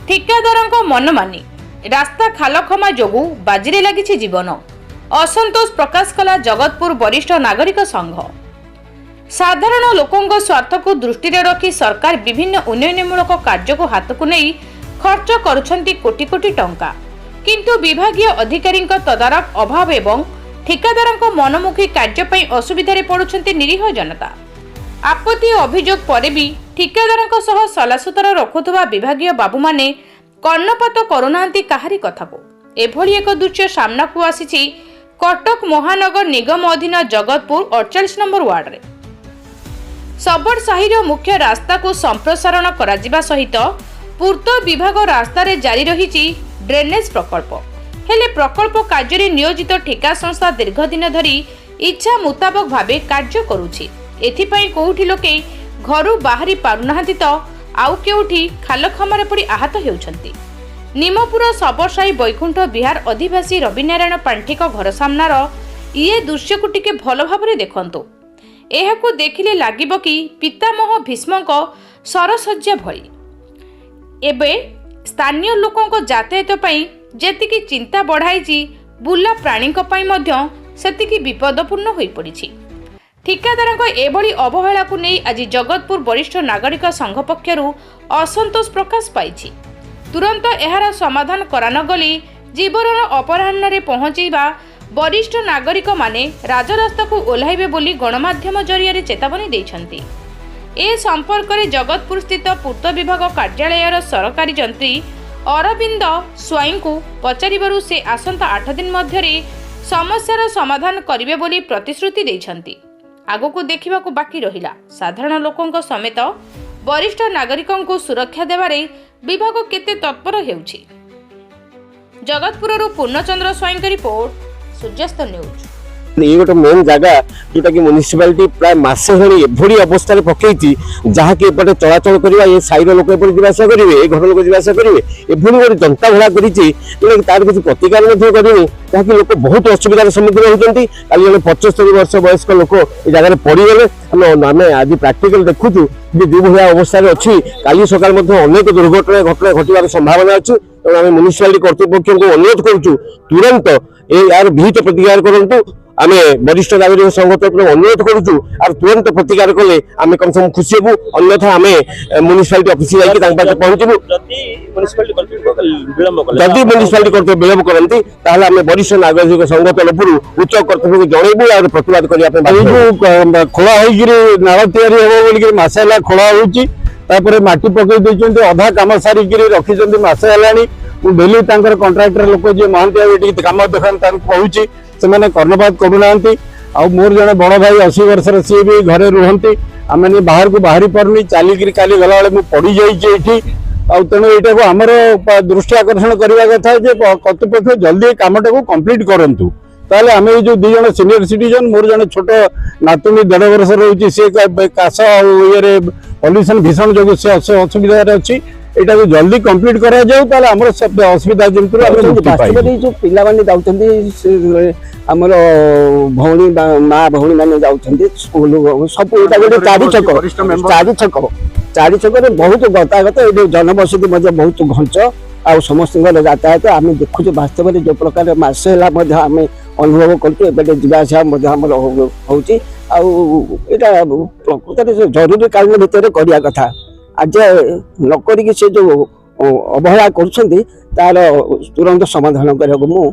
ठिकादार मनमानी रास्ता खालखमा जोगु बाजी लगी जीवन असंतोष प्रकाश कला जगतपुर वरिष्ठ नागरिक संघ। साधारण लोकों स्वार्थ को दृष्टि रखी सरकार विभिन्न उन्नयनमूलक कार्य को हाथ को नहीं खर्च करुछंती कोटी कोटी टंका, किंतु विभागीय अधिकारी तदारख अभाव एवं ठिकादार मनमुखी कार्य असुविधा पड़ुछंती निरीह जनता। आपत्ति अभियोग पर भी ठिकादार सह सलासुतर रखुवा विभागीय बाबू माने कर्णपात करुनांती काहारी कथा को। एभली एक दृश्य सामना को आसी कटक महानगर निगम अधीन जगतपुर 48 नंबर वार्ड रे सबड़ साहिर मुख्य रास्ता को संप्रसारण करा सहित पूर्त विभाग रास्ता रे जारी रही ड्रेनेज प्रकल्प। हेले प्रकल्प कार्य नियोजित ठेका संस्था दीर्घ दिन धरी इच्छा मुताबक भावे कार्य करुछि। एथिपाई कोउठी लोके घरु बाहरी पारुनाहांती तो आउ केउठी खालखमारे पड़ी आहत हेउछंती। निमपुर सबरसाई बैकुंठ विहार अधिवासी रविनारायण पांठिक घर सामनार ये दृश्य को टिके भल भाबरे देखंतु। एहाकु देखिले लागिबो कि पितामह भीष्मक सरसज्जा भली। एबे स्थानीय लोकों यातायात पई जेतिकी चिंता बढ़ाई बुला प्राणी सेतिकी विपदपूर्ण होई पड़िछि। ठिकादार एभली अवहेला को नहीं आज जगतपुर वरिष्ठ नागरिक संघ पक्षरु असंतोष प्रकाश पाई। तुरंत एहार समाधान करा गली जीवन अपराह्न रे पहुंचीबा वरिष्ठ नागरिक माने राजरास्ता को ओह्लाइबे बोली गणमाध्यम जरिया चेतावनी देइछंती। ए संपर्क में जगतपुर स्थित पूर्त विभाग कार्यालयर सरकारी जंत्री अरविंद स्वाई को पचारिबारु से आसंता 8 दिन मध्यरे समस्यार समाधान करिवे बोली प्रतिश्रुति देइछंती। आगको देखा बाकी रहिला साधारण लोकों समेत वरिष्ठ नागरिकों को सुरक्षा देवारे विभाग केते तत्पर हेउछि। जगतपुर पूर्णचंद्र स्वाई रिपोर्ट सूर्यास्त न्यूज। ये गोटे मेन जगह जोटा कि म्युनिसिपालिटी प्राय मासे होनी एभली अवस्था पकई जहाँ कि एपटे चलाचल करवा ये साइर लोक एपटे जावासा करेंगे घर लोक जावासा करेंगे एभली गोटे जनता भड़ा कर तार किसी प्रतिकार करेंगे जहाँकि लोक बहुत असुविधार सम्मुखीन होती। कल जब 75 वर्ष वयस्क लोक ये जगह पड़गले आम आज प्राक्टिकल देखुचु जो भाया अवस्था अच्छी कल सकाल अनेक दुर्घटना घटना घटार संभावना अच्छी। तेणु आम म्युनिसिपालिटी कर्तृपक्ष को अनुरोध करुचु तुरंत यार विहित प्रतिकार करूँ। आम वरिष्ठ नागरिक संघ तरफ अनुरोध करुचु और तुरंत प्रतिकार कले आम कम से कम खुशी हबू। अन्यथा आम म्युनिसिपालिटी ऑफिस जाकर पहुंचबू। जदि म्युनिसिपालिटी कर्तव्य विलंब करती आम वरिष्ठ नागरिक संघ तरफ उच्च कर्तव्य जनइबू और प्रतिवाद करने खोला नाल तैयारी मसे है खोला होपर माटी पकई अधा कम सारिक रखी मसे है। डेली कंट्राक्टर लोक जी महांती कम देखा कहूँ से कर्णपात करूना। मोर जड़े बड़ भाई 80 वर्ष सी भी घरे रुहति आम बाहर को बाहरी पार्नी चलिकी काली गला मुझे पड़ जाइए। तेणु यहाँ को आमर दृष्टि आकर्षण करने कथा कर्तृपक्ष जल्दी कमटा को कम्प्लीट करूँ। ताले आम जो दु जन सीनियर सिटीजन मोर जड़े छोट नातुणी 1.5 वर्ष रोचे सी काश ये पल्यूशन भीषण जो असुविधा अच्छी एटा को जल्दी कंप्लीट करा जाऊ ताले हमर असुविधा जंतु बास्तवरे जो पिला माने जाउछन्ती हमर भौणी माँ भौणी माने जाउछन्ती स्कूल सब एटा गोटे चारि छक रे बहुत गतागत ए जनबसति मध्ये बहुत घंच आ समस्त यातायात आम देखु वास्तव में जो प्रकार मासे आम अनुभव करते जावासा होची प्रकृत जरूरी कालीन भितर करिया कथा। आज नक से जो अवहेला कर तार तुरंत समाधान करने को